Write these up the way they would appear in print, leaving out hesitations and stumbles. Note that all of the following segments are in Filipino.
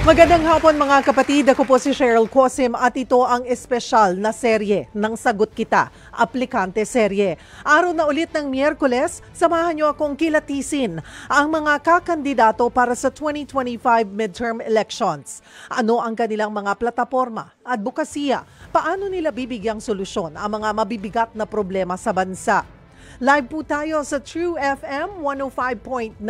Magandang hapon mga kapatid, ako po si Cheryl Cosim at ito ang espesyal na serye ng Sagot Kita, Aplikante Serye. Araw na ulit ng Miyerkules, samahan niyo akong kilatisin ang mga kakandidato para sa 2025 midterm elections. Ano ang kanilang mga plataporma, advokasya, paano nila bibigyang solusyon ang mga mabibigat na problema sa bansa. Live po tayo sa True FM 105.9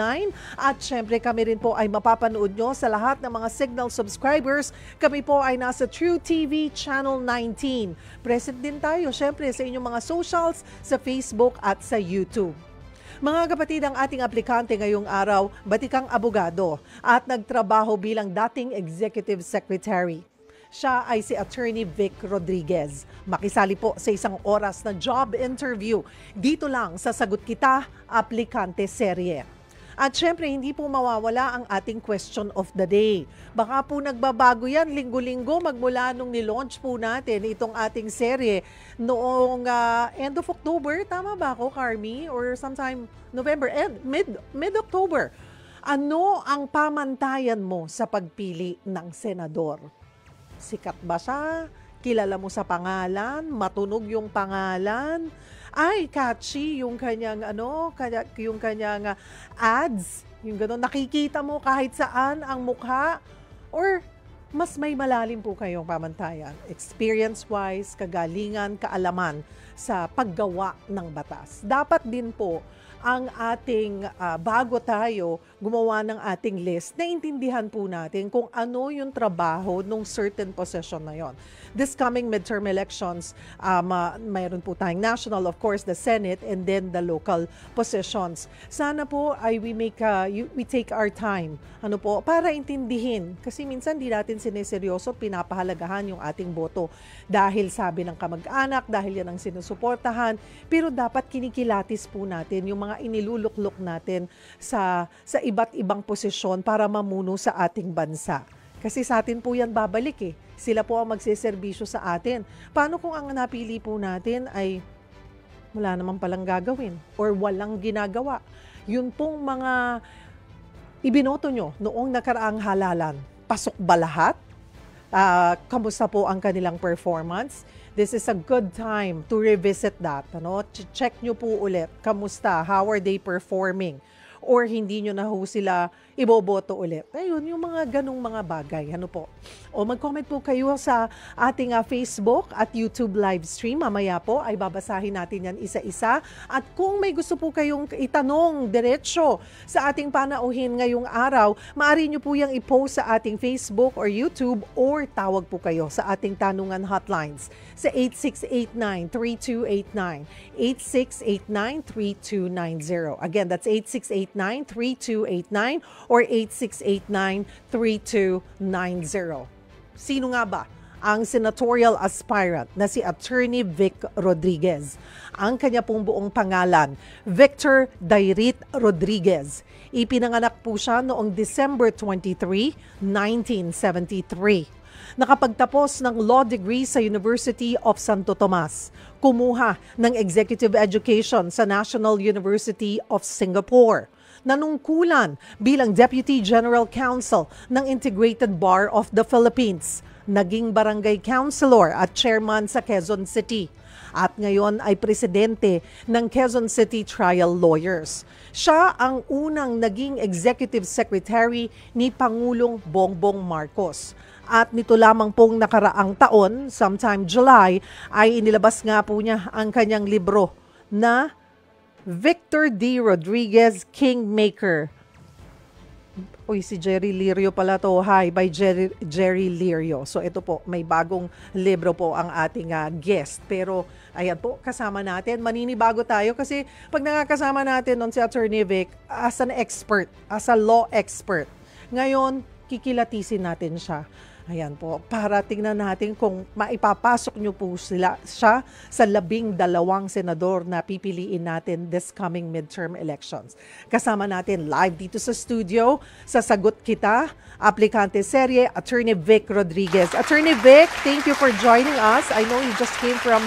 at syempre kami rin po ay mapapanood nyo sa lahat ng mga Signal subscribers. Kami po ay nasa True TV Channel 19. Present din tayo syempre sa inyong mga socials, sa Facebook at sa YouTube. Mga kapatid, ang ating aplikante ngayong araw, batikang abogado at nagtrabaho bilang dating Executive Secretary. Siya ay si Attorney Vic Rodriguez. Makisali po sa isang oras na job interview dito lang sa Sagot Kita, Aplikante Serye. At syempre, hindi po mawawala ang ating question of the day. Baka po nagbabago yan linggo-linggo magmula nung nilaunch po natin itong ating serye noong end of October. Tama ba ako, Carmi? Or sometime November, mid-October. Ano ang pamantayan mo sa pagpili ng senador? Sikat ba siya? Kilala mo sa pangalan? Matunog yung pangalan? Ay, catchy yung kanyang yung kanyang ads, yung gano'n, nakikita mo kahit saan ang mukha, or mas may malalim po kayong pamantayan, experience-wise, kagalingan, kaalaman sa paggawa ng batas. Dapat din po ang ating bago tayo gumawa ng ating list, naintindihan po natin kung ano yung trabaho ng certain position na yon. This coming midterm elections, mayroon po tayong national, of course, the Senate, and then the local positions. Sana po ay we take our time, para intindihin. Kasi minsan di natin sineseryoso, pinapahalagahan yung ating boto. Dahil sabi ng kamag-anak, dahil yan ang sinusuportahan, pero dapat kinikilatis po natin yung mga iniluluklok natin sa iba't ibang posisyon para mamuno sa ating bansa. Kasi sa atin po yan babalik eh. Sila po ang magseserbisyo sa atin. Paano kung ang napili po natin ay wala naman palang gagawin or walang ginagawa? Yun pong mga ibinoto nyo noong nakaraang halalan. Pasok ba lahat? Kamusta po ang kanilang performance? This is a good time to revisit that. Check nyo po ulit. Kamusta? How are they performing? Or hindi nyo na ho sila iboboto ulit. Ayun, yung mga ganong mga bagay. O mag-comment po kayo sa ating Facebook at YouTube live stream. Mamaya po ay babasahin natin yan isa-isa. At kung may gusto po kayong itanong diretsyo sa ating panauhin ngayong araw, maaari nyo po yung i-post sa ating Facebook or YouTube or tawag po kayo sa ating tanungan hotlines sa 8689-3289, 8689-3290. Again, that's 8689-3289 or 8689-3290. Sino nga ba ang senatorial aspirant na si Attorney Vic Rodriguez? Ang kanya pong buong pangalan, Victor Dairit Rodriguez. Ipinanganak po siya noong December 23, 1973. Nakapagtapos ng law degree sa University of Santo Tomas. Kumuha ng executive education sa National University of Singapore. Nanungkulan bilang Deputy General Counsel ng Integrated Bar of the Philippines. Naging barangay councilor at chairman sa Quezon City. At ngayon ay presidente ng Quezon City Trial Lawyers. Siya ang unang naging executive secretary ni Pangulong Bongbong Marcos. At nito lamang pong nakaraang taon, sometime July, ay inilabas nga po niya ang kanyang libro na Victor D. Rodriguez, Kingmaker. Uy, si Jerry Lirio pala to. Hi, by Jerry Lirio. So ito po, may bagong libro po ang ating guest. Pero ayan po, kasama natin. Maninibago tayo kasi pag nakakasama natin nun si Attorney Vic as an expert, as a law expert. Ngayon, kikilatisin natin siya. Ayan po, para tingnan natin kung maipapasok nyo po siya sa 12 senador na pipiliin natin this coming midterm elections. Kasama natin live dito sa studio, sa Sagot Kita, Aplikante Serye, Attorney Vic Rodriguez. Attorney Vic, thank you for joining us. I know you just came from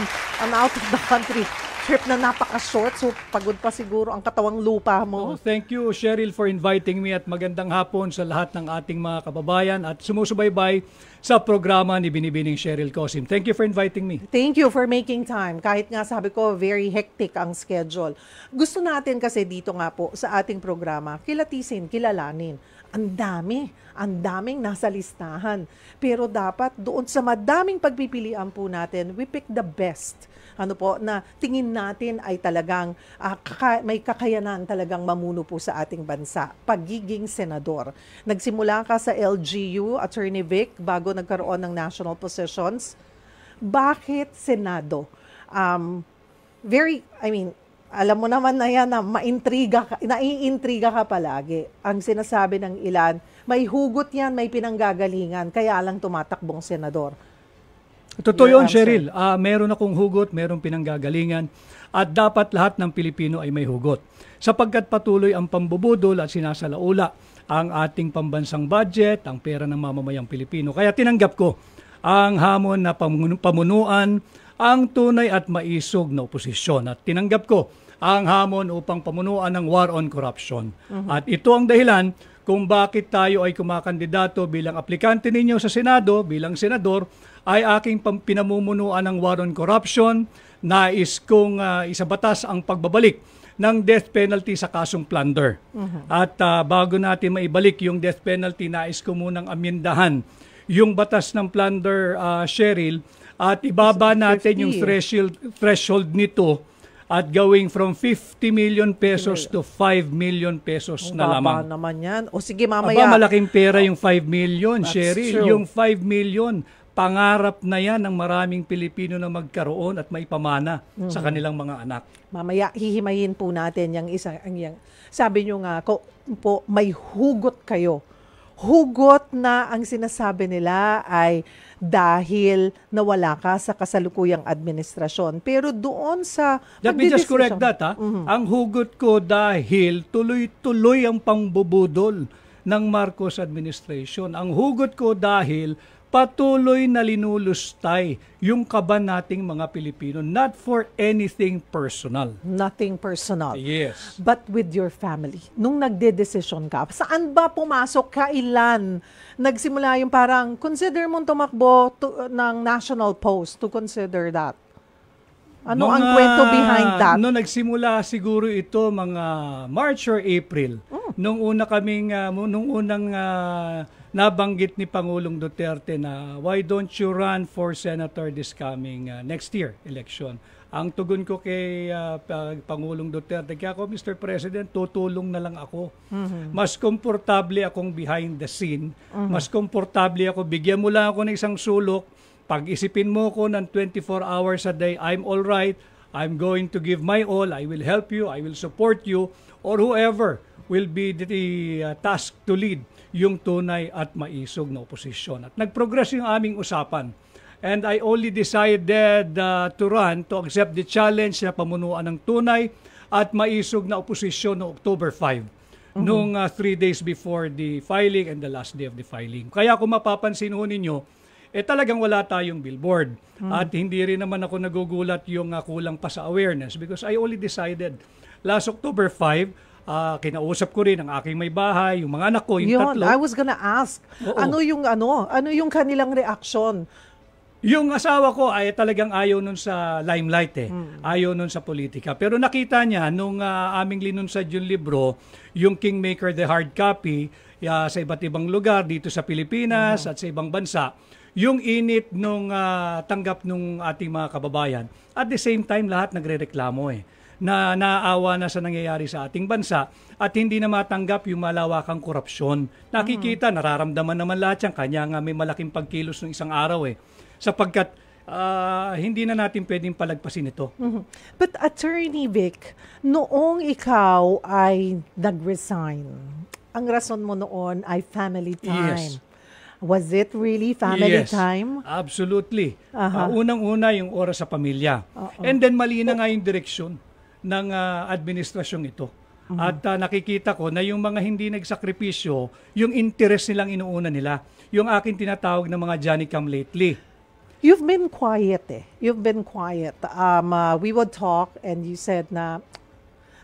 out of the country. trip na napaka-short, so pagod pa siguro ang katawang lupa mo. Thank you, Cheryl, for inviting me at magandang hapon sa lahat ng ating mga kababayan at sumusubaybay sa programa ni Binibining Cheryl Cosim. Thank you for inviting me. Thank you for making time. Kahit nga sabi ko, very hectic ang schedule. Gusto natin kasi dito nga po sa ating programa, kilatisin, kilalanin. Ang daming nasa listahan. Pero dapat doon sa madaming pagpipilian po natin, we pick the best. Ano po, na tingin natin ay talagang may kakayanan talagang mamuno po sa ating bansa. Pagiging senador. Nagsimula ka sa LGU, Attorney Vic, bago nagkaroon ng national positions. Bakit Senado? Alam mo naman na yan na naiintriga ka palagi. Ang sinasabi ng ilan, may hugot yan, may pinanggagalingan, kaya lang tumatakbong senador. Totoo yun, Cheryl. Meron akong hugot, meron pinanggagalingan, at dapat lahat ng Pilipino ay may hugot. Sapagkat patuloy ang pambubudol at sinasalaula ang ating pambansang budget, ang pera ng mamamayang Pilipino. Kaya tinanggap ko ang hamon na pamunuan ang tunay at maisog na oposisyon. At tinanggap ko ang hamon upang pamunuan ng war on corruption. At ito ang dahilan kung bakit tayo ay kumakandidato bilang aplikante ninyo sa Senado, bilang senador, ay aking pinamumunuan ng war on corruption. Nais kong isabatas ang pagbabalik ng death penalty sa kasong plunder. At bago natin maibalik yung death penalty, nais ko munang amyendahan yung batas ng plunder, Cheryl, at ibaba natin yung threshold nito at going from 50 million pesos to 5 million pesos na lamang. Naman yan. O sige, mamaya. Malaking pera yung 5 million, Cheryl. Yung 5 million, pangarap na yan ng maraming Pilipino na magkaroon at maipamana sa kanilang mga anak. Mamaya, hihimayin po natin yung isa. Sabi nyo nga po, may hugot kayo. Hugot na ang sinasabi nila ay dahil nawala ka sa kasalukuyang administrasyon. Pero doon sa... Let me just correct that. Ang hugot ko dahil tuloy-tuloy ang pangbubudol ng Marcos administration. Ang hugot ko dahil patuloy na linulustay yung kaban nating mga Pilipino, not for anything personal. Nothing personal. Yes. But with your family. Nung nagde-desisyon ka, saan ba pumasok, kailan? Nagsimula yung parang, consider mong tumakbo ng national post to consider that. Ano ang kwento behind that? Nung nagsimula siguro ito mga March or April, nung unang nabanggit ni Pangulong Duterte na why don't you run for senator this coming next year election. Ang tugon ko kay Pangulong Duterte, kaya ako, Mr. President, tutulong na lang ako. Mas komportable akong behind the scene. Mas komportable ako, bigyan mo lang ako ng isang sulok. Pag-isipin mo ko ng 24 hours a day, I'm all right. I'm going to give my all. I will help you. I will support you. Or whoever will be the task to lead yung tunay at maisog na oposisyon. At nag-progress yung aming usapan. And I only decided to run, to accept the challenge na pamunuan ng tunay at maisog na oposisyon no October 5, nung 3 days before the filing and the last day of the filing. Kaya kung mapapansin ho ninyo, talagang wala tayong billboard. At hindi rin naman ako nagugulat yung kulang pa sa awareness because I only decided last October 5, kinausap ko rin ang aking may bahay, yung mga anak ko, yung tatlo. I was gonna ask, ano yung kanilang reaksyon? Yung asawa ko ay talagang ayaw nun sa limelight ayaw nun sa politika. Pero nakita niya nung aming linunsad yung libro, yung Kingmaker, the hard copy, sa iba't ibang lugar dito sa Pilipinas at sa ibang bansa, yung init nung tanggap nung ating mga kababayan. At the same time, lahat nagrereklamo na naawa na sa nangyayari sa ating bansa at hindi na matanggap yung malawakang korupsyon. Nakikita, nararamdaman naman lahat yan. Kanya nga may malaking pagkilos ng isang araw sapagkat hindi na natin pwedeng palagpasin ito. But Attorney Vic, noong ikaw ay nag-resign, ang rason mo noon ay family time. Yes. Was it really family time? Absolutely. Unang-una yung oras sa pamilya. And then mali na nga yung direksyon ng administrasyong ito. At nakikita ko na yung mga hindi nagsakripisyo, yung interest nilang inuuna nila, yung aking tinatawag na mga Johnny come lately. You've been quiet eh. You've been quiet. We would talk and you said na,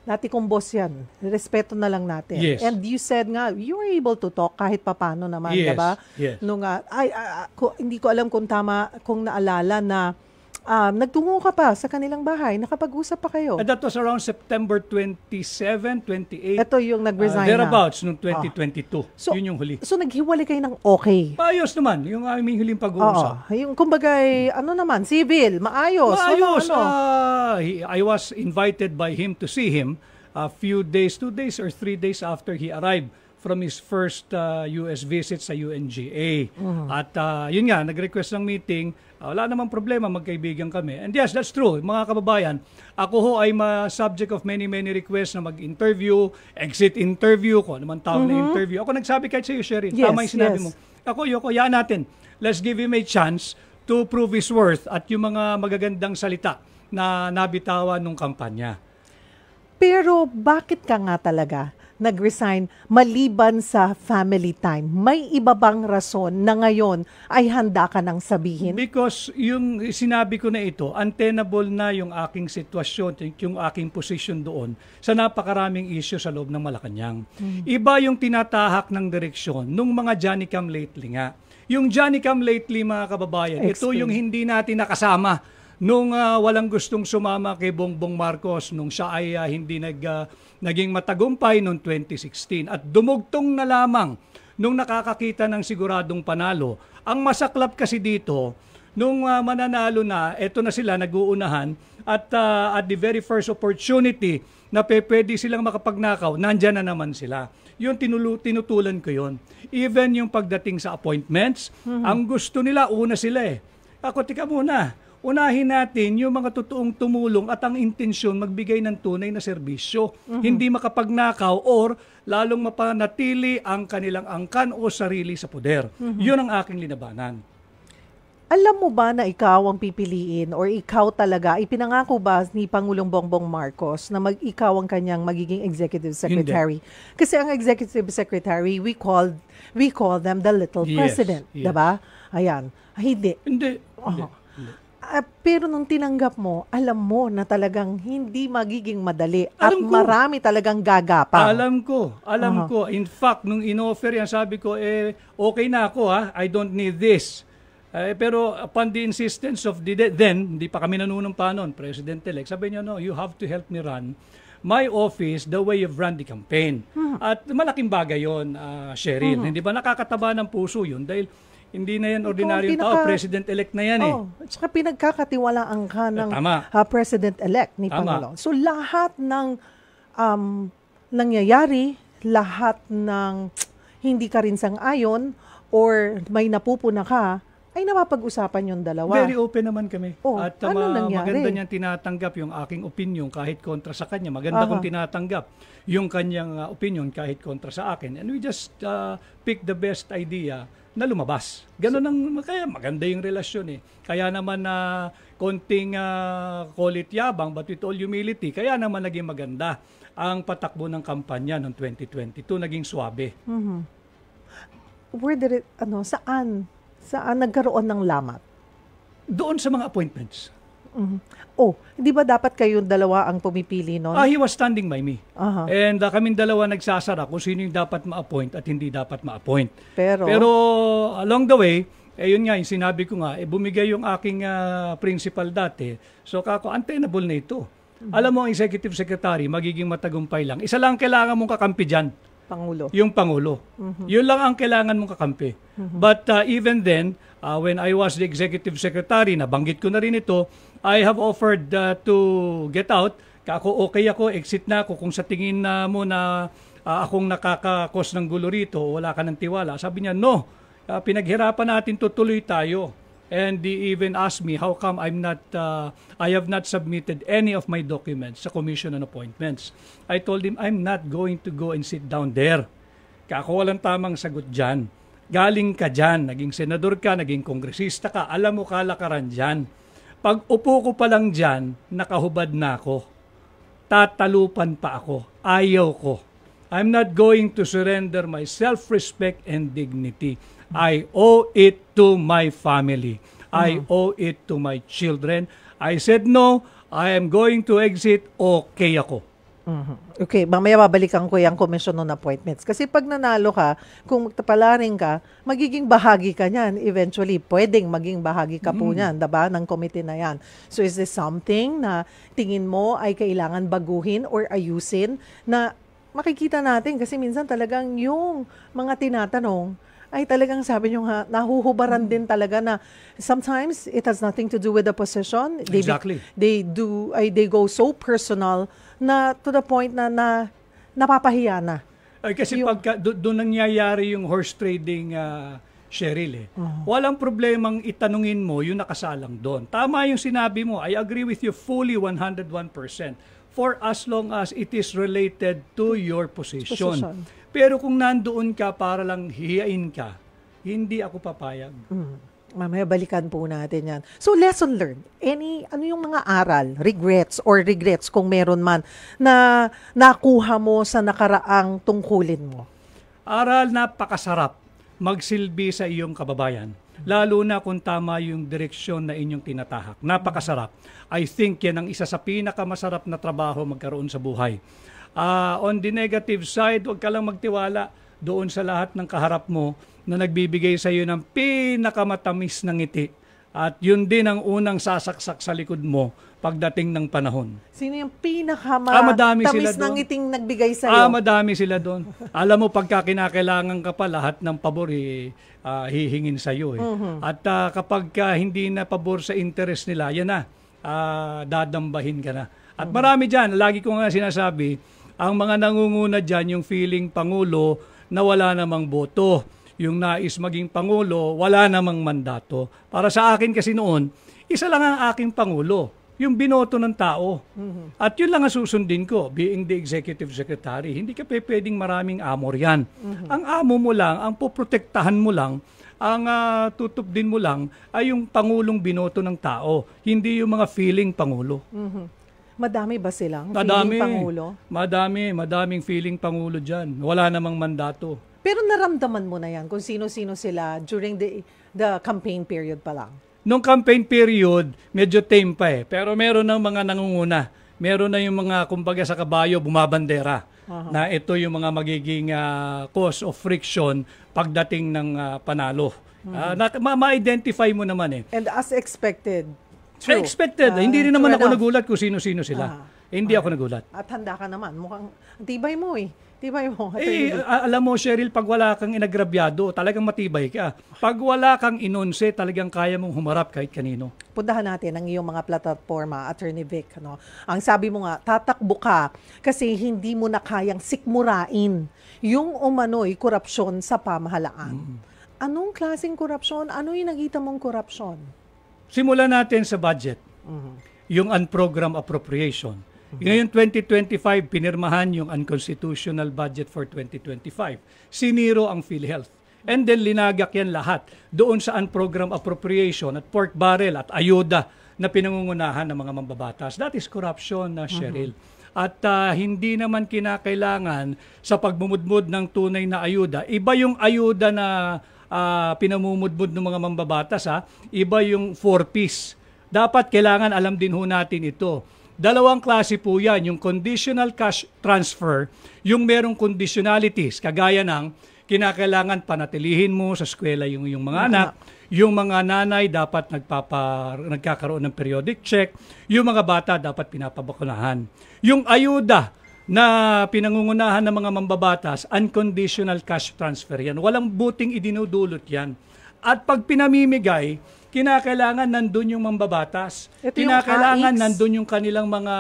dati kong boss yan. Respeto na lang natin. Yes. And you said nga, you were able to talk kahit papano naman, Yes, diba? yes. Nung, hindi ko alam kung tama, kung naalala na nagtungo ka pa sa kanilang bahay, nakapag-usap pa kayo. And that was around September 27, 28. Ito yung nag-resign na. Thereabouts, noong 2022. So, yun yung huli. So, naghiwalay kayo ng okay. Maayos naman, yung aming huling pag-uusap. Oo. Yung kumbaga, naman, civil, maayos. Maayos. Ano? I was invited by him to see him a few days, 2 days or 3 days after he arrived from his first US visit sa UNGA. At yun nga, nag-request ng meeting. Wala namang problema, magkaibigan kami. And yes, that's true. Mga kababayan, ako ho ay subject of many requests na mag-interview, exit interview, kung ano man tawag na interview. Ako nagsabi kahit sa iyo, Sherry, Yes, tama yung sinabi yes. mo. Ako, yaan natin. Let's give him a chance to prove his worth at yung mga magagandang salita na nabitawan nung kampanya. Pero bakit ka nga talaga nag-resign maliban sa family time? May iba bang rason na ngayon ay handa ka nang sabihin? Because yung sinabi ko na ito, untenable na yung aking sitwasyon, yung aking position doon sa napakaraming issue sa loob ng Malacanang. Iba yung tinatahak ng direksyon nung mga Johnny Come Lately nga. Yung Johnny Come Lately, mga kababayan, ito yung hindi natin nakasama nung walang gustong sumama kay Bongbong Marcos nung siya ay hindi naging matagumpay noong 2016 at dumugtong na lamang nung nakakakita ng siguradong panalo. Ang masaklap kasi dito, nung mananalo na, eto na sila nag-uunahan at the very first opportunity na pwede silang makapagnakaw, nandyan na naman sila. Yun, tinutulan ko yun. Even yung pagdating sa appointments, ang gusto nila, una sila eh. Ako, tika muna. Unahin natin yung mga totoong tumulong at ang intensyon magbigay ng tunay na serbisyo. Hindi makapagnakaw or lalong mapanatili ang kanilang angkan o sarili sa poder. Yun ang aking linabanan. Alam mo ba na ikaw ang pipiliin or ikaw talaga, ipinangako ba ni Pangulong Bongbong Marcos na ikaw ang kanyang magiging executive secretary? Hindi. Kasi ang executive secretary, we call them the little president. Yes. Diba? Ayan. Hindi. Hindi. Pero nung tinanggap mo, alam mo na talagang hindi magiging madali at Alam ko. marami talagang gagapang. Alam ko. In fact, nung in-offer yan, sabi ko, okay na ako I don't need this. Pero upon the insistence of hindi pa kami nanunumpa noon, President-elect, sabi niya, no, you have to help me run my office the way you've run the campaign. At malaking bagay yun, Cheryl. Hindi ba nakakataba ng puso yun? Dahil hindi na yan ordinaryong tao, President-elect na yan At saka pinagkakatiwalaan ka ng President-elect ni Tama. Pangulong. So lahat ng nangyayari, lahat ng hindi ka rin sang-ayon or may napupuna ka, ay napapag-usapan yung dalawa. Very open naman kami. At ano nangyari? Maganda niyang tinatanggap yung aking opinion kahit kontra sa kanya. Maganda kong tinatanggap yung kanyang opinion kahit kontra sa akin. And we just pick the best idea na lumabas. Ganun kaya maganda yung relasyon Kaya naman konting kulit yabang but with all humility, kaya naman naging maganda ang patakbo ng kampanya noong 2022, naging swabe. Where did it, saan nagkaroon ng lamat? Doon sa mga appointments. Hindi ba dapat kayong dalawa ang pumipili noon? He was standing by me. And kaming dalawa nagsasara kung sino yung dapat ma-appoint at hindi dapat ma-appoint. Pero along the way, yun nga, yung sinabi ko nga, bumigay yung aking principal dati. So untenable na ito. Alam mo, ang executive secretary, magiging matagumpay lang. Isa lang kailangan mong kakampi dyan. Pangulo. Yung Pangulo. Yun lang ang kailangan mong kakampi. But even then, when I was the executive secretary, nabanggit ko na rin ito, I have offered to get out. Okay ako, exit na ako. Kung sa tingin mo na akong nakakakos ng gulo rito, wala ka ng tiwala. Sabi niya, no, pinaghirapan natin, tutuloy tayo. And he even asked me how come I have not submitted any of my documents sa Commission on Appointments. I told him I'm not going to go and sit down there. Ako walang tamang sagot dyan. Galing ka dyan, naging senador ka, naging kongresista ka, alam mo kalakaran dyan. Pag upo ko pa lang dyan, nakahubad na ako. Tatalupan pa ako. Ayaw ko. I'm not going to surrender my self-respect and dignity. I owe it to my family. I owe it to my children. I said no, I am going to exit, okay ako. Okay, mamaya babalikan ko yung commission on appointments. Kasi pag nanalo ka, kung magtapalarin ka, magiging bahagi ka niyan. Eventually, pwedeng maging bahagi ka po niyan, diba, ng committee na yan. So is this something na tingin mo ay kailangan baguhin or ayusin na makikita natin? Kasi minsan talagang yung mga tinatanong ay talagang sabi nyo nga, nahuhubaran din talaga na sometimes it has nothing to do with the position. Exactly. They go so personal na to the point na napapahiya na. Ay, kasi pagka doon nangyayari yung horse trading, Cheryl, walang problemang itanungin mo yung nakasalang doon. Tama yung sinabi mo. I agree with you fully 101%. For as long as it is related to your position. Pero kung nandoon ka para lang hiyain ka, hindi ako papayag. Mamaya balikan po natin yan. So, lesson learned. Ano yung mga aral, regrets kung meron man, na nakuha mo sa nakaraang tungkulin mo? Aral, napakasarap magsilbi sa iyong kababayan. Lalo na kung tama yung direksyon na inyong tinatahak. Napakasarap. I think yan ang isa sa pinakamasarap na trabaho magkaroon sa buhay. On the negative side, huwag ka lang magtiwala doon sa lahat ng kaharap mo na nagbibigay sa iyo ng pinakamatamis na ngiti. At yun din ang unang sasaksak sa likod mo pagdating ng panahon. Sino yung pinakamatamis na ngiting nagbigay sa iyo? Madami sila doon. Alam mo, pagka kinakailangan ka pa, lahat ng pabor hihingin sa iyo. At kapag hindi na pabor sa interest nila, yan na, dadambahin ka na. At marami dyan, lagi ko nga sinasabi, ang mga nangunguna dyan, yung feeling Pangulo na wala namang boto. Yung nais maging Pangulo, wala namang mandato. Para sa akin kasi noon, isa lang ang aking Pangulo, yung binoto ng tao. At yun lang ang susundin ko, being the executive secretary. Hindi ka pwedeng maraming amo riyan. Ang amo mo lang, ang poprotektahan mo lang, ang tutupdin mo lang ay yung Pangulong binoto ng tao, hindi yung mga feeling Pangulo. Madami ba silang feeling Pangulo? Madaming feeling Pangulo dyan. Wala namang mandato. Pero naramdaman mo na yan kung sino-sino sila during the campaign period pa lang? Nung campaign period, medyo tame pa eh. Pero meron ng mga nangunguna. Meron na yung mga, kumbaga sa kabayo, bumabandera. Na ito yung mga magiging cause of friction pagdating ng panalo. Ma-identify mo naman eh. And as expected. True. Expected. Hindi rin naman ako nagulat kung sino-sino sila. Hindi ako nagulat. At handa ka naman. Mukhang tibay mo eh. Tibay mo. Alam mo, Cheryl, pag wala kang inagrabyado, talagang matibay ka. Pag wala kang inonse, talagang kaya mong humarap kahit kanino. Puntahan natin ang iyong mga plataforma, Attorney Vic. No? Ang sabi mo nga, tatakbo ka kasi hindi mo na kayang sikmurain yung umano'y korupsyon sa pamahalaan. Anong klaseng korupsyon? Ano yung nakita mong korupsyon? Simulan natin sa budget. Yung unprogrammed appropriation. Ngayon 2025, pinirmahan yung unconstitutional budget for 2025. Siniro ang PhilHealth. And then linagak yan lahat doon sa unprogrammed appropriation at pork barrel at ayuda na pinangungunahan ng mga mambabatas. That is corruption, Cheryl. At hindi naman kinakailangan sa pagmumudmud ng tunay na ayuda. Iba yung ayuda na pinamumudmud ng mga mambabatas. Iba yung 4Ps. Dapat kailangan alam din ho natin ito. Dalawang klase po yan, yung conditional cash transfer, yung merong conditionalities, kagaya ng kinakailangan panatilihin mo sa eskwela yung mga anak, yung mga nanay dapat nagkakaroon ng periodic check, yung mga bata dapat pinapabakunahan. Yung ayuda na pinangungunahan ng mga mambabatas, unconditional cash transfer yan. Walang buting idinudulot yan. At pag pinamimigay, kinakailangan nandun yung mambabatas. Kinakailangan nandun yung kanilang mga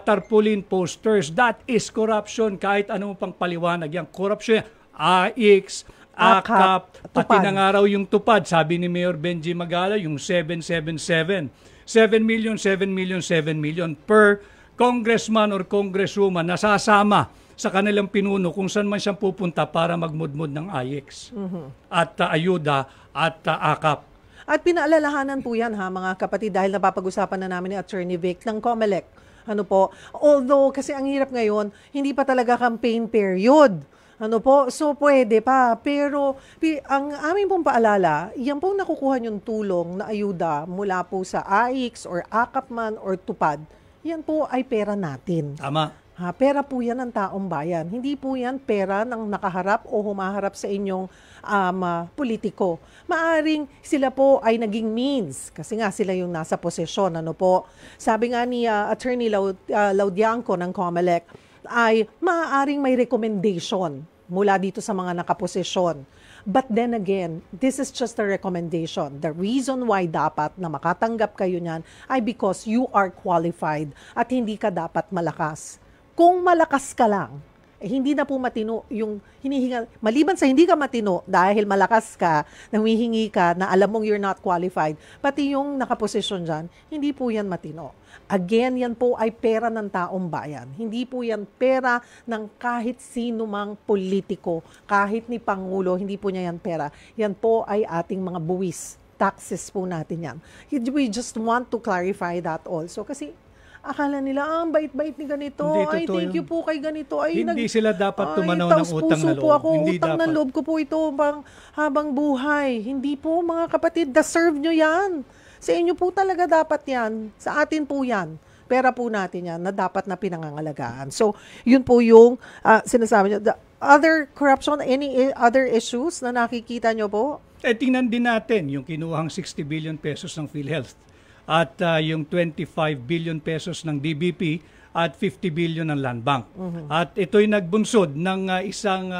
tarpaulin posters. That is corruption. Kahit anong pang paliwanag yan. Corruption yan. AIX, AKAP, pati na nga raw yung tupad. Sabi ni Mayor Benji Magala, yung 777. 7 million, 7 million, 7 million per congressman or congresswoman nasasama sa kanilang pinuno kung saan man siyang pupunta para magmudmud ng AIX at ayuda at AKAP. At pinaalalahanan po yan mga kapatid dahil napapag-usapan na namin ni Attorney Vic ng COMELEC. Although kasi ang hirap ngayon, hindi pa talaga campaign period. Ano po? So, pwede pa. Pero, ang aming pong paalala, yan pong nakukuha yung tulong na ayuda mula po sa AIX or AKAPman or TUPAD, yan po ay pera natin. Tama. Pera po yan ng taong bayan. Hindi po yan pera ng nakaharap o humaharap sa inyong politiko. Maaring sila po ay naging means kasi nga sila yung nasa posisyon. Ano po? Sabi nga ni Attorney Laudianco ng COMELEC ay maaaring may recommendation mula dito sa mga nakaposisyon. But then again, this is just a recommendation. The reason why dapat na makatanggap kayo niyan ay because you are qualified at hindi ka dapat malakas. Kung malakas ka lang, hindi na po matino yung hinihinga. Maliban sa hindi ka matino dahil malakas ka, humihingi ka na alam mong you're not qualified, pati yung nakaposisyon dyan, hindi po yan matino. Again, yan po ay pera ng taong bayan. Hindi po yan pera ng kahit sino mang politiko, kahit ni Pangulo, hindi po niya yan pera. Yan po ay ating mga buwis. Taxes po natin yan. We just want to clarify that also. Kasi akala nila, ang bait-bait ni ganito. Ay, thank you po kay ganito. Ay, hindi sila dapat tumanaw ng utang na loob. Po ako. Hindi utang na loob ko po ito habang buhay. Hindi po, mga kapatid, deserve nyo yan. Sa inyo po talaga dapat yan. Sa atin po yan. Pera po natin yan na dapat na pinangangalagaan. So, yun po yung sinasabi nyo. The other corruption, any other issues na nakikita nyo po? Tingnan din natin yung kinuhang 60 billion pesos ng PhilHealth at yung 25 billion pesos ng DBP at 50 billion ng Land Bank. At ito'y nagbunsod ng isang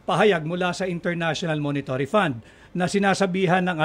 pahayag mula sa International Monetary Fund na sinasabihan ng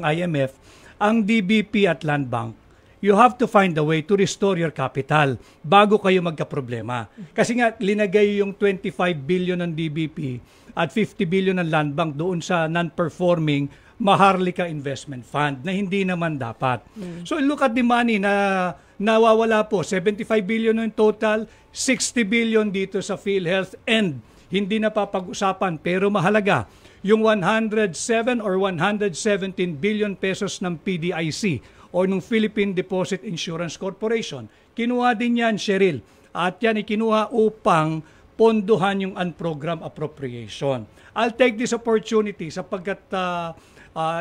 IMF, ang DBP at Land Bank, you have to find a way to restore your capital bago kayo magkaproblema. Kasi nga, linagay yung 25 billion ng DBP at 50 billion ng Land Bank doon sa non-performing Maharlika Investment Fund na hindi naman dapat. So look at the money na nawawala po. 75 billion in total, 60 billion dito sa PhilHealth and hindi na papag-usapan pero mahalaga yung 107 or 117 billion pesos ng PDIC o ng Philippine Deposit Insurance Corporation. Kinuha din yan, Cheryl. At yan ikinuha upang pondohan yung unprogrammed appropriation. I'll take this opportunity sapagkat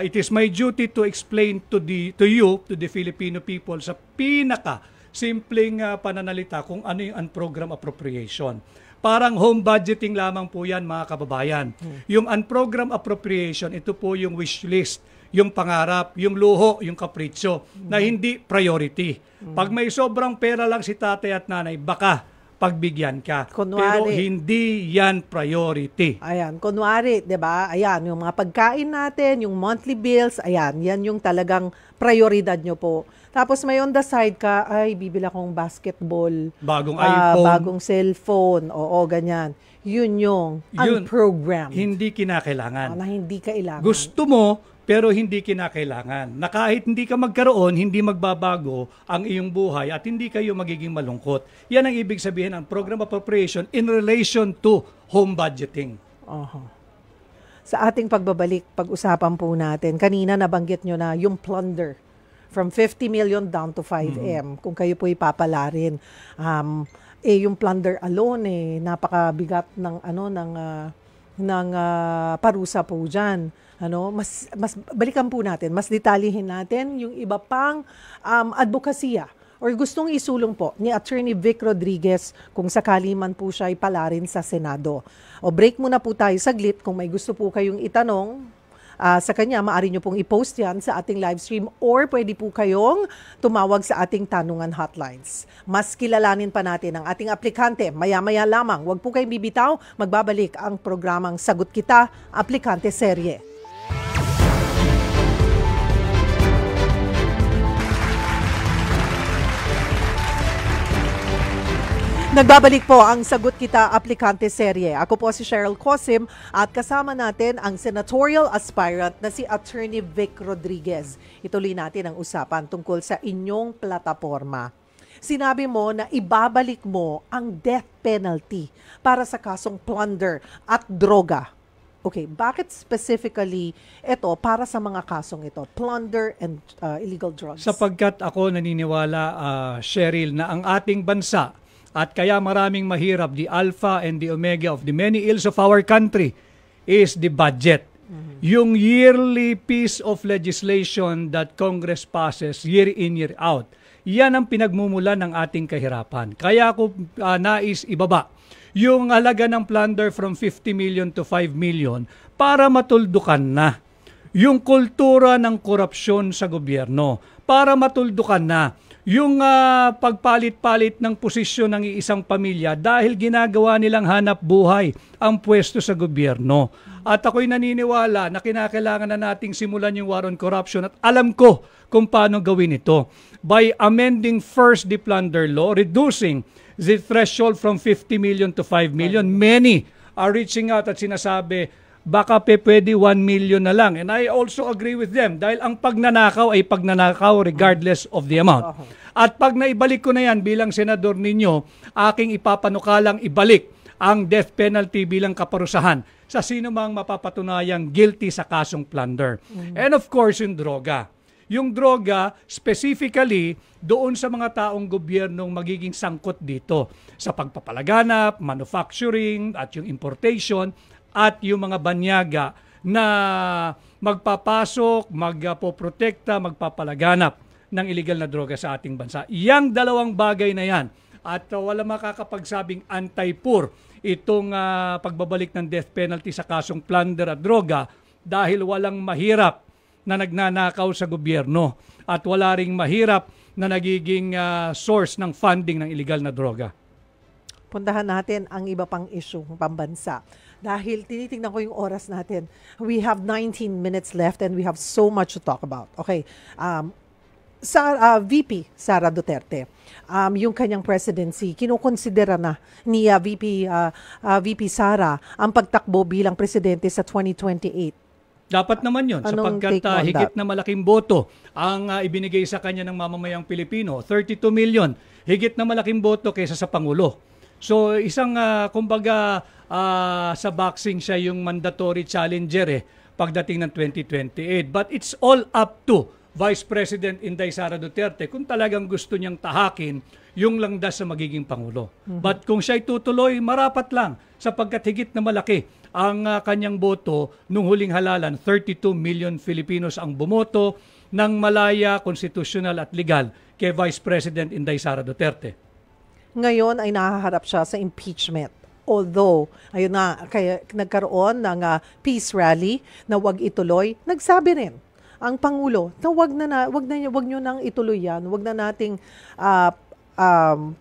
it is my duty to explain to you, the Filipino people, sa pinaka-simpleng pananalita kung ano yung unprogrammed appropriation. Parang home budgeting lamang po yan, mga kababayan. Yung unprogrammed appropriation, ito po yung wish list, yung pangarap, yung luho, yung kapritsyo, na hindi priority. Pag may sobrang pera lang si tatay at nanay, baka pagbigyan ka. Pero hindi yan priority. Ayan, kunwari, 'di ba? Ayan, yung mga pagkain natin, yung monthly bills, ayan, yan yung talagang prioridad nyo po. Tapos may on the side ka, ay, bibila kong basketball. Bagong iPhone. Bagong cellphone. Oo, ganyan. Yun yung unprogrammed. Hindi kinakailangan. Na hindi kailangan. Gusto mo, pero hindi kinakailangan. Na kahit hindi ka magkaroon, hindi magbabago ang iyong buhay at hindi kayo magiging malungkot. Yan ang ibig sabihin ng program appropriation in relation to home budgeting. Sa ating pagbabalik, pag-usapan po natin, kanina nabanggit nyo na yung plunder from 50 million down to 5M. Kung kayo po ipapalarin, yung plunder alone, napakabigat ng parusa po dyan. Mas balikan po natin, mas detalyihin natin yung iba pang advokasya or gustong isulong po ni Attorney Vic Rodriguez kung sakali man po siya ipalarin sa Senado. O break muna po tayo saglit. Kung may gusto po kayong itanong sa kanya, maaari nyo pong i-post yan sa ating live stream or pwede po kayong tumawag sa ating tanungan hotlines. Mas kilalanin pa natin ang ating aplikante. Maya-maya lamang, huwag po kayong bibitaw, magbabalik ang programang Sagot Kita, Aplikante Serye. Nagbabalik po ang Sagot Kita Aplikante Serye. Ako po si Cheryl Cosim at kasama natin ang senatorial aspirant na si Attorney Vic Rodriguez. Ituloy natin ang usapan tungkol sa inyong plataforma. Sinabi mo na ibabalik mo ang death penalty para sa kasong plunder at droga. Okay, bakit specifically ito para sa mga kasong ito, plunder and illegal drugs? Sapagkat ako naniniwala, Cheryl, na ang ating bansa at kaya maraming mahirap, the alpha and the omega of the many ills of our country is the budget. Yung yearly piece of legislation that Congress passes year in, year out. Yan ang pinagmumulan ng ating kahirapan. Kaya ako nais ibaba yung halaga ng plunder from 50 million to 5 million para matuldukan na yung kultura ng korupsyon sa gobyerno, para matuldukan na yung pagpalit-palit ng posisyon ng iisang pamilya dahil ginagawa nilang hanap buhay ang pwesto sa gobyerno. At ako'y naniniwala na kinakailangan na nating simulan yung war on corruption at alam ko kung paano gawin ito. By amending first the plunder law, reducing the threshold from 50 million to 5 million, many are reaching out at sinasabi, baka pwede 1 million na lang. And I also agree with them dahil ang pagnanakaw ay pagnanakaw regardless of the amount. At pag naibalik ko na yan bilang senador ninyo, aking ipapanukalang ibalik ang death penalty bilang kaparusahan sa sino mang mapapatunayang guilty sa kasong plunder. And of course, yung droga. Yung droga, specifically, doon sa mga taong gobyernong magiging sangkot dito sa pagpapalaganap, manufacturing, at yung importation, at yung mga banyaga na magpapasok, magpoprotekta, magpapalaganap ng illegal na droga sa ating bansa. Yang dalawang bagay na yan. At wala makakapagsabing anti-poor itong pagbabalik ng death penalty sa kasong plunder at droga dahil walang mahirap na nagnanakaw sa gobyerno at wala ring mahirap na nagiging source ng funding ng illegal na droga. Puntahan natin ang iba pang issue pambansa. Dahil tinitingnan ko yung oras natin. We have 19 minutes left and we have so much to talk about. Okay. VP Sara Duterte, yung kanyang presidency, kinukonsidera na ni VP Sara ang pagtakbo bilang presidente sa 2028. Dapat naman yun, sapagkat higit na malaking boto ang ibinigay sa kanya ng mamamayang Pilipino, 32 million, higit na malaking boto kaysa sa Pangulo. So isang, kumbaga, sa boxing siya yung mandatory challenger pagdating ng 2028. But it's all up to Vice President Inday Sara Duterte kung talagang gusto niyang tahakin yung landas sa magiging Pangulo. But kung siya'y tutuloy, marapat lang sapagkat higit na malaki ang kanyang boto nung huling halalan. 32 million Filipinos ang bumoto ng malaya, konstitusyonal at legal kay Vice President Inday Sara Duterte. Ngayon ay nahaharap siya sa impeachment. Although, ayun na, kaya nagkaroon ng peace rally na wag ituloy, nagsabi rin ang Pangulo na wag nyo nang ituloy yan, wag na nating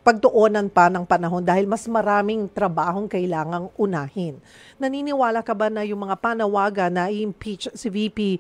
pagtuunan pa ng panahon dahil mas maraming trabahong kailangang unahin. Naniniwala ka ba na yung mga panawagan na i-impeach si VP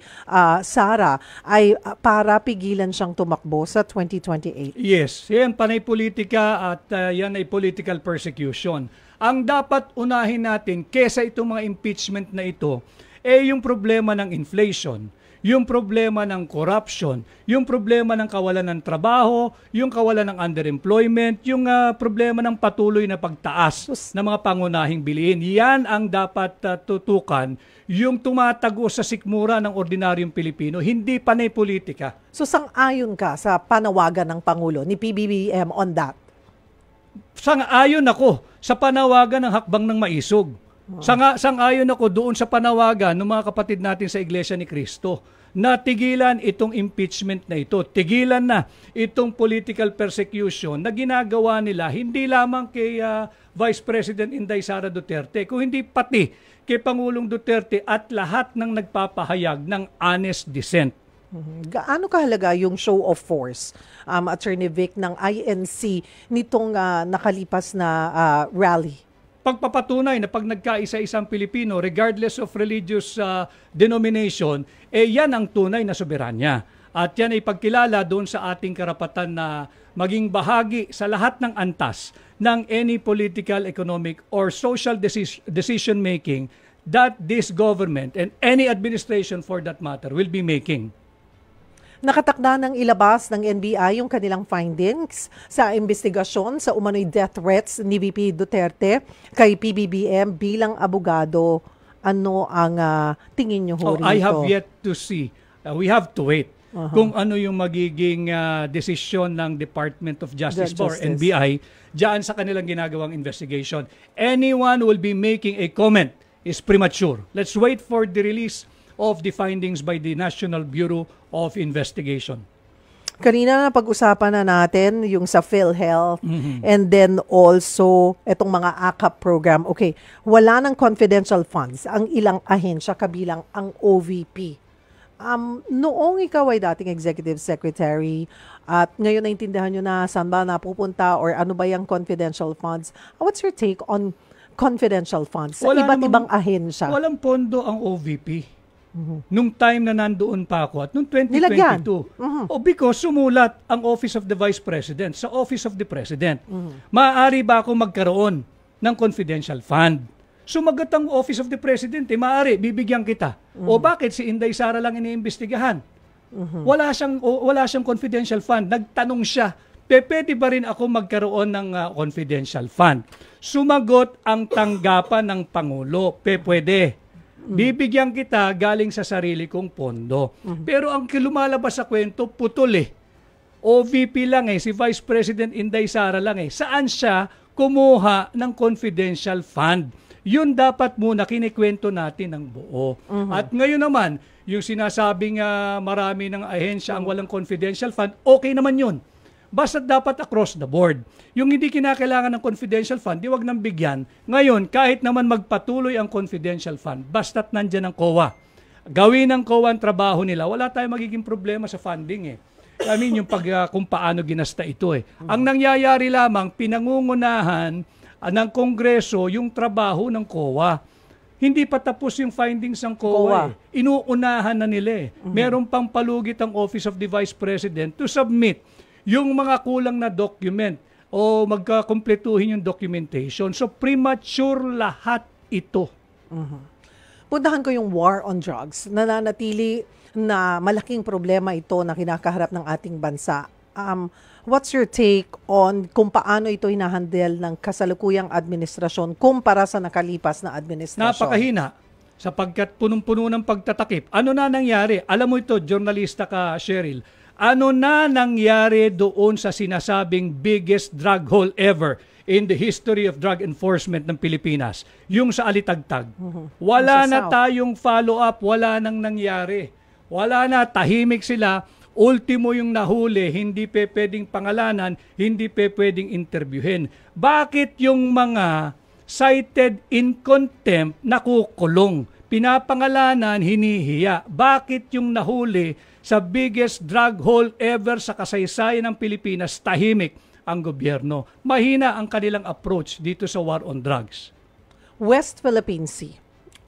Sara ay para pigilan siyang tumakbo sa 2028? Yes, yan panay politika at yan ay political persecution. Ang dapat unahin natin kesa itong mga impeachment na ito yung problema ng inflation, yung problema ng corruption, yung problema ng kawalan ng trabaho, yung kawalan ng underemployment, yung problema ng patuloy na pagtaas ng mga pangunahing bilihin. Yan ang dapat tutukan, yung tumatago sa sikmura ng ordinaryong Pilipino, hindi panay politika. So sang-ayon ka sa panawagan ng Pangulo ni PBBM on that? Sang-ayon ako sa panawagan ng hakbang ng maisog. Sang-ayon ako doon sa panawagan ng mga kapatid natin sa Iglesia ni Cristo na tigilan itong impeachment na ito. Tigilan na itong political persecution na ginagawa nila hindi lamang kay Vice President Inday Sara Duterte, kung hindi pati kay Pangulong Duterte at lahat ng nagpapahayag ng honest dissent. Gaano kahalaga yung show of force, Attorney Vic, ng INC nitong nakalipas na rally? Pagpapatunay na pag nagkaisa-isang Pilipino, regardless of religious denomination, yan ang tunay na soberanya. At yan ay pagkilala doon sa ating karapatan na maging bahagi sa lahat ng antas ng any political, economic, or social decision-making that this government and any administration for that matter will be making. Nakatakda ng ilabas ng NBI yung kanilang findings sa investigasyon sa umano'y death threats ni VP Duterte kay PBBM bilang abogado. Ano ang tingin nyo ho rito? I have yet to see. We have to wait. kung ano yung magiging desisyon ng Department of Justice or NBI diyan sa kanilang ginagawang investigation. Anyone who will be making a comment is premature. Let's wait for the release of the findings by the National Bureau of Investigation. Kanina na pag-usapan na natin yung sa PhilHealth and then also itong mga AKAP program. Okay, wala ng confidential funds ang ilang ahensya kabilang ang OVP. Noong ikaw ay dating executive secretary at ngayon naintindihan nyo na saan ba napupunta or ano ba yung confidential funds, what's your take on confidential funds sa iba't ibang ahensya? Walang pondo ang OVP. Nung time na nandoon pa ako at nung 2022. Because sumulat ang Office of the Vice President sa Office of the President. Maaari ba ako magkaroon ng confidential fund? Sumagot ang Office of the President, maaari, bibigyan kita. O bakit si Inday Sara lang iniimbestigahan? Wala siyang confidential fund. Nagtanong siya, pwede ba rin ako magkaroon ng confidential fund? Sumagot ang tanggapan ng Pangulo, pwede. Bibigyan kita galing sa sarili kong pondo. Pero ang lumalabas sa kwento, putol OVP lang si Vice President Inday Sara lang Saan siya kumuha ng confidential fund? Yun dapat muna kinikwento natin ng buo. At ngayon naman, yung sinasabing marami ng ahensya ang walang confidential fund, okay naman yun. Basta dapat across the board. Yung hindi kinakailangan ng confidential fund, di wag nang bigyan. Ngayon, kahit naman magpatuloy ang confidential fund, basta't nandyan ang COA. Gawin ng COA ang trabaho nila, wala tayong magiging problema sa funding I mean, yung kung paano ginasta ito Ang nangyayari lamang, pinangungunahan ng Kongreso yung trabaho ng COA. Hindi pa tapos yung findings ng COA. Inuunahan na nila Meron pang palugit ang Office of the Vice President to submit yung mga kulang na document o magkakumpletuhin yung documentation. So, premature lahat ito. Puntahan ko yung war on drugs. Nananatili na malaking problema ito na kinakaharap ng ating bansa. What's your take on kung paano ito hinahandle ng kasalukuyang administrasyon kumpara sa nakalipas na administrasyon? Napakahina. Sapagkat punong-puno ng pagtatakip. Ano na nangyari? Alam mo ito, journalista ka, Cheryl. Ano na nangyari doon sa sinasabing biggest drug haul ever in the history of drug enforcement ng Pilipinas? Yung sa Alitagtag. Wala na tayong follow-up, wala nang nangyari. Wala na, tahimik sila. Ultimo yung nahuli, hindi pwedeng pangalanan, hindi pwedeng interviewin. Bakit yung mga cited in contempt nakukulong? Pinapangalanan, hinihiya. Bakit yung nahuli sa biggest drug haul ever sa kasaysayan ng Pilipinas, tahimik ang gobyerno? Mahina ang kanilang approach dito sa war on drugs. West Philippine Sea.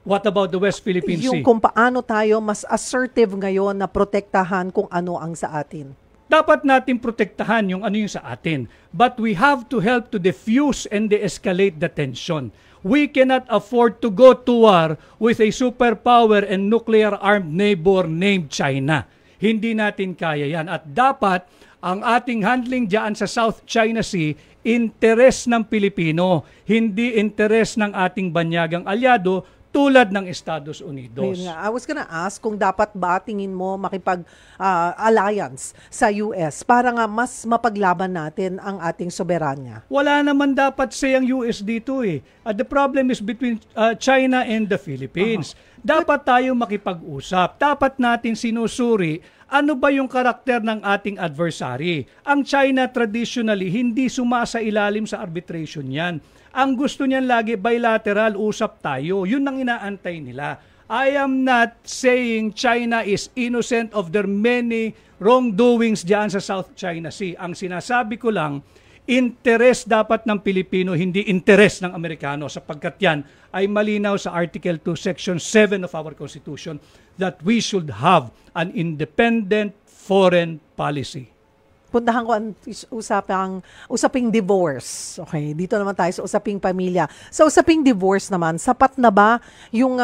What about the West Philippine Sea? Yung kung paano tayo mas assertive ngayon na protektahan kung ano ang sa atin. Dapat natin protektahan yung ano yung sa atin. But we have to help to diffuse and de-escalate the tension. We cannot afford to go to war with a superpower and nuclear-armed neighbor named China. Hindi natin kaya yan. At dapat ang ating handling dyan sa South China Sea, interes ng Pilipino, hindi interes ng ating banyagang alyado tulad ng Estados Unidos. I was gonna ask kung dapat ba tingin mo makipag-alliance sa US para nga mas mapaglaban natin ang ating soberanya. Wala naman dapat say ang US dito The problem is between China and the Philippines. Dapat tayo makipag-usap. Dapat natin sinusuri ano ba yung karakter ng ating adversary. Ang China traditionally hindi sumasailalim sa arbitration yan. Ang gusto niyan lagi bilateral, usap tayo. Yun ang inaantay nila. I am not saying China is innocent of their many wrongdoings diyan sa South China Sea. Ang sinasabi ko lang, interes dapat ng Pilipino, hindi interes ng Amerikano, sapagkat yan ay malinaw sa Article 2, Section 7 of our Constitution that we should have an independent foreign policy. puntahan ko ang usaping divorce. Okay, dito naman tayo sa usaping pamilya. Sa usaping divorce naman, sapat na ba yung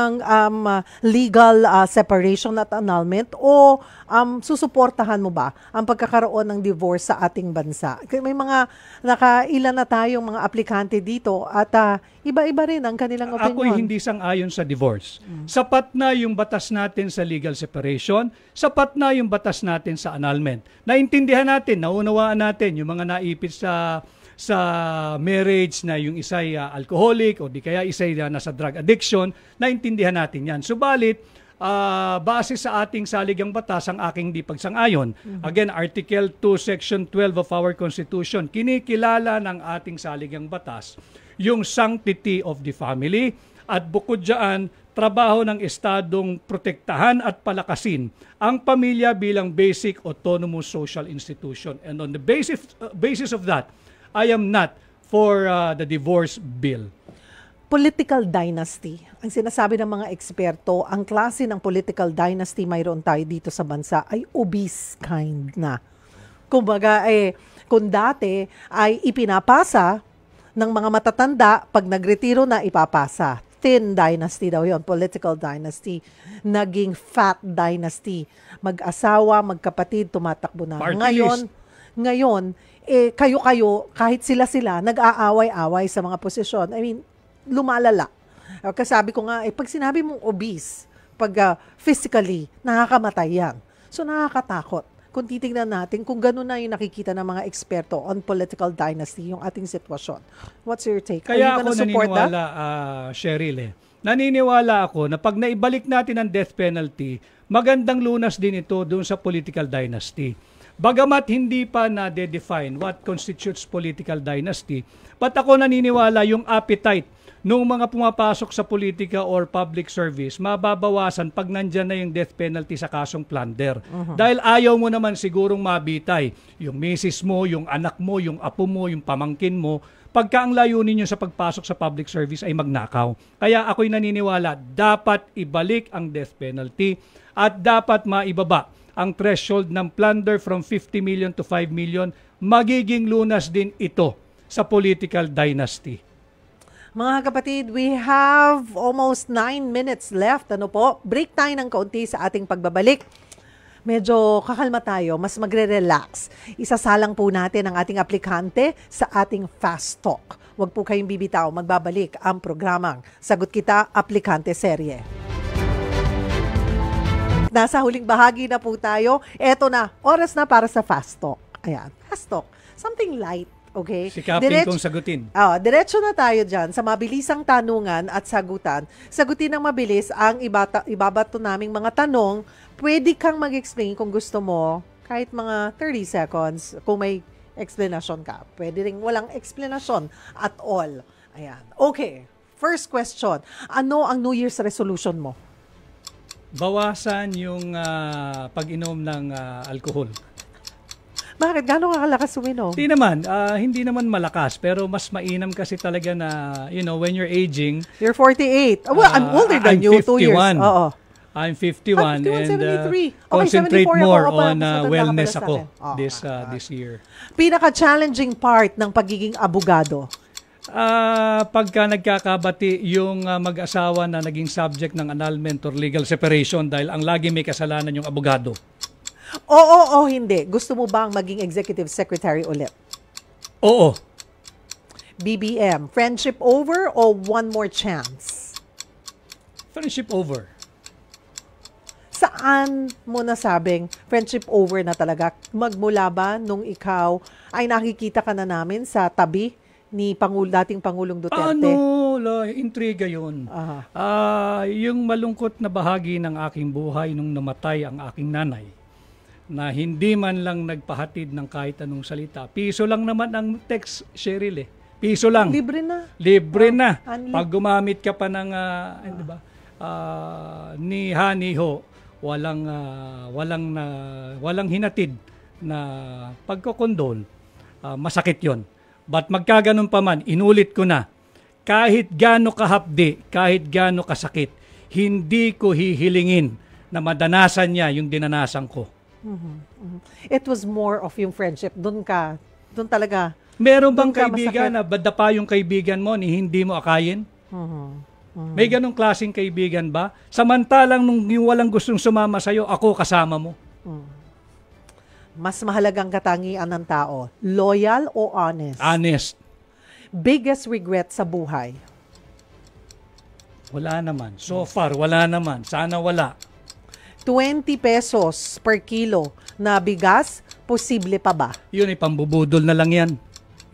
legal separation at annulment o susuportahan mo ba ang pagkakaroon ng divorce sa ating bansa? May mga nakailan na tayong mga aplikante dito at iba-iba rin ang kanilang opinion. Ako'y hindi sang-ayon sa divorce. Sapat na yung batas natin sa legal separation, sapat na yung batas natin sa annulment. Naintindihan natin, naunawaan natin yung mga naipit sa marriage na yung isa'y alcoholic o di kaya isa'y nasa drug addiction, naintindihan natin yan. Subalit, base sa ating saligang batas ang aking di pagsang-ayon. Again, Article 2, Section 12 of our Constitution, kinikilala ng ating saligang batas yung sanctity of the family at bukod dyan, trabaho ng Estadong protektahan at palakasin ang pamilya bilang basic autonomous social institution. And on the basis of that, I am not for the divorce bill. Political dynasty. Ang sinasabi ng mga eksperto, ang klase ng political dynasty mayroon tayo dito sa bansa ay obese kind na. Kumbaga, kung dati ay ipinapasa ng mga matatanda, pag nagretiro na ipapasa. Thin dynasty daw yon, political dynasty. Naging fat dynasty. Mag-asawa, magkapatid, tumatakbo na. Ngayon, kayo-kayo, kahit sila-sila, nag-aaway-away sa mga posisyon. I mean, lumalala. Kasabi ko nga, pag sinabi mong obese, pag physically, nakakamatay yan. So, nakakatakot. Kung titignan natin, kung gano'n na yung nakikita ng mga eksperto on political dynasty, yung ating sitwasyon. What's your take? Kaya ako naniniwala, Cheryl, naniniwala ako na pag naibalik natin ang death penalty, magandang lunas din ito doon sa political dynasty. Bagamat hindi pa na-define what constitutes political dynasty, but ako naniniwala yung appetite nung mga pumapasok sa politika or public service, mababawasan pag nandyan na yung death penalty sa kasong plunder. Dahil ayaw mo naman sigurong mabitay yung misis mo, yung anak mo, yung apo mo, yung pamangkin mo, pagka ang layunin nyo sa pagpasok sa public service ay magnakaw. Kaya ako'y naniniwala, dapat ibalik ang death penalty at dapat maibaba ang threshold ng plunder from 50 million to 5 million. Magiging lunas din ito sa political dynasty. Mga kapatid, we have almost 9 minutes left. Ano po? Break tayo ng kaunti sa ating pagbabalik. Medyo kakalma tayo, mas magre-relax. Isasalang po natin ang ating aplikante sa ating Fast Talk. Huwag po kayong bibitaw, magbabalik ang programang Sagot Kita, Aplikante Serye. Nasa huling bahagi na po tayo. Eto na, oras na para sa Fast Talk. Ayan, Fast Talk. Something light. Okay? Sikapin kong sagutin. Diretso na tayo dyan sa mabilisang tanungan at sagutan. Sagutin ng mabilis ang ibabato naming mga tanong. Pwede kang mag-explain kung gusto mo, kahit mga 30 seconds, kung may explanation ka. Pwede rin walang explanation at all. Ayan. Okay. First question. Ano ang New Year's resolution mo? Bawasan yung pag-inom ng alcohol. Bakit? Gano'ng kakalakas uminom? Hindi naman malakas, pero mas mainam kasi talaga na, when you're aging. You're 48. Well, I'm older than you, 2 years. Oo. I'm 51 and 73. concentrate 74 more ako, on wellness sa ako akin. this year. Pinaka-challenging part ng pagiging abogado? Pagka nagkakabati yung mag-asawa na naging subject ng annulment or legal separation dahil ang lagi may kasalanan yung abogado. Oo, hindi. Gusto mo bang maging executive secretary ulit? Oo. BBM, friendship over o one more chance? Friendship over. Saan mo nasabing friendship over na talaga? Magmula ba nung ikaw ay nakikita ka na namin sa tabi ni dating Pangulong Duterte? Intriga yun. Yung malungkot na bahagi ng aking buhay nung namatay ang aking nanay, na hindi man lang nagpahatid ng kahit anong salita. Piso lang naman ang text, Cheryl. Piso lang. Libre na. Libre na. Pag gumamit ka pa ng, di ba? Ni Haniho, walang hinatid na pagkokondol. Masakit yon. But magkaganon pa man, inulit ko na, kahit gaano kahapdi, kahit gaano kasakit, hindi ko hihilingin na madanasan niya yung dinanasan ko. It was more of yung friendship. Doon talaga. Meron bang Doon ka kaibigan na badapa yung kaibigan mo ni hindi mo akayin? May ganong klaseng kaibigan ba? Samantalang nung yung walang gustong sumama sa'yo, ako kasama mo. Mas mahalagang katangian ng tao, loyal o honest? Honest. Biggest regret sa buhay? Wala naman. So far, wala naman. Sana wala. 20 pesos per kilo na bigas, posible pa ba? Yun ay pambubudol na lang yan.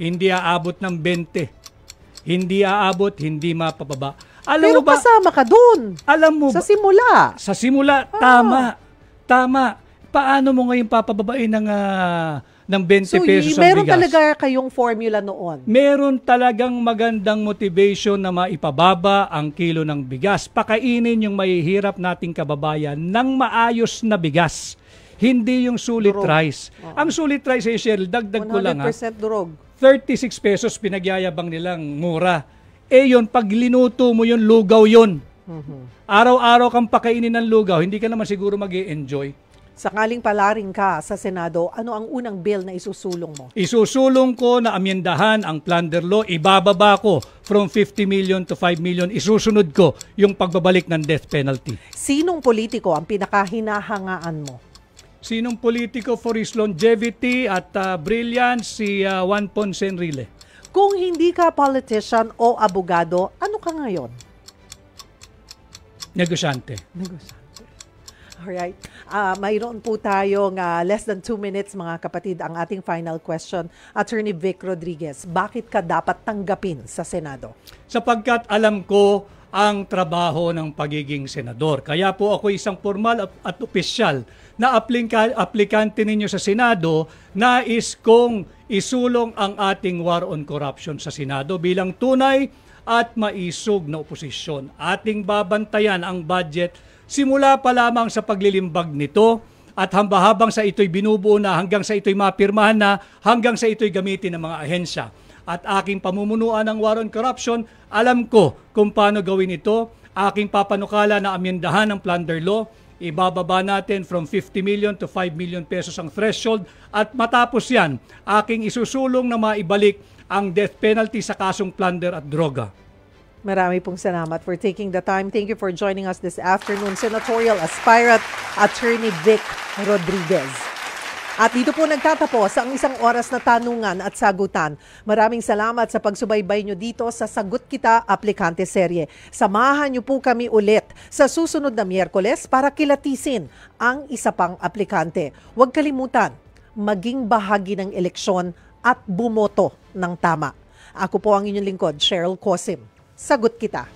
Hindi aabot ng 20. Hindi aabot, hindi mapababa. Alam Pero mo ba, kasama ka dun. alam mo Sa ba, simula. sa simula, tama. Paano mo ngayon papababain ng 20 pesos ang meron bigas? talaga kayong formula noon. Meron talagang magandang motivation na maipababa ang kilo ng bigas. Pakainin yung mahihirap nating kababayan ng maayos na bigas. Hindi yung sulit Durog. rice. Ang sulit rice, Cheryl, dagdag ko lang 100% durog. 36 pesos pinagyayabang nilang mura. Yun, pag linuto mo yun, lugaw yun. Araw-araw kang pakainin ng lugaw, hindi ka naman siguro mag-i-enjoy. Sakaling palaring ka sa Senado, ano ang unang bill na isusulong mo? Isusulong ko na amyendahan ang plunder law, ibababa ko from 50 million to 5 million, isusunod ko yung pagbabalik ng death penalty. Sinong politiko ang pinakahinahangaan mo? Sinong politiko for his longevity at brilliance? Si Juan Ponce Enrile. Kung hindi ka politician o abogado, ano ka ngayon? Negosyante. Alright. Mayroon po tayong less than 2 minutes, mga kapatid. Ang ating final question, Attorney Vic Rodriguez, bakit ka dapat tanggapin sa Senado? Sapagkat alam ko ang trabaho ng pagiging senador. Kaya po ako isang formal at opisyal na aplikante ninyo sa Senado, nais kong isulong ang ating war on corruption sa Senado bilang tunay at maisog na oposisyon. Ating babantayan ang budget simula pa lamang sa paglilimbag nito at habang sa ito'y binubuo na, hanggang sa ito'y mapirmahan na, hanggang sa ito'y gamitin ng mga ahensya. At aking pamumunuan ng war on corruption, alam ko kung paano gawin ito. Aking papanukala na amyendahan ng plunder law, ibababa natin from 50 million to 5 million pesos ang threshold at matapos yan, aking isusulong na maibalik ang death penalty sa kasong plunder at droga. Marami pong salamat for taking the time. Thank you for joining us this afternoon, Senatorial Aspirant Attorney Vic Rodriguez. At dito po nagtatapos ang isang oras na tanungan at sagutan. Maraming salamat sa pagsubaybay nyo dito sa Sagot Kita Aplikante Serye. Samahan nyo po kami ulit sa susunod na Miyerkules para kilatisin ang isa pang aplikante. Huwag kalimutan, maging bahagi ng eleksyon at bumoto ng tama. Ako po ang inyong lingkod, Cheryl Cosim. Sagot Kita.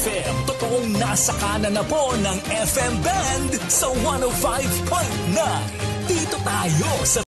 FM, totoong nasa kanan na po ng FM band sa 105.9. Dito tayo sa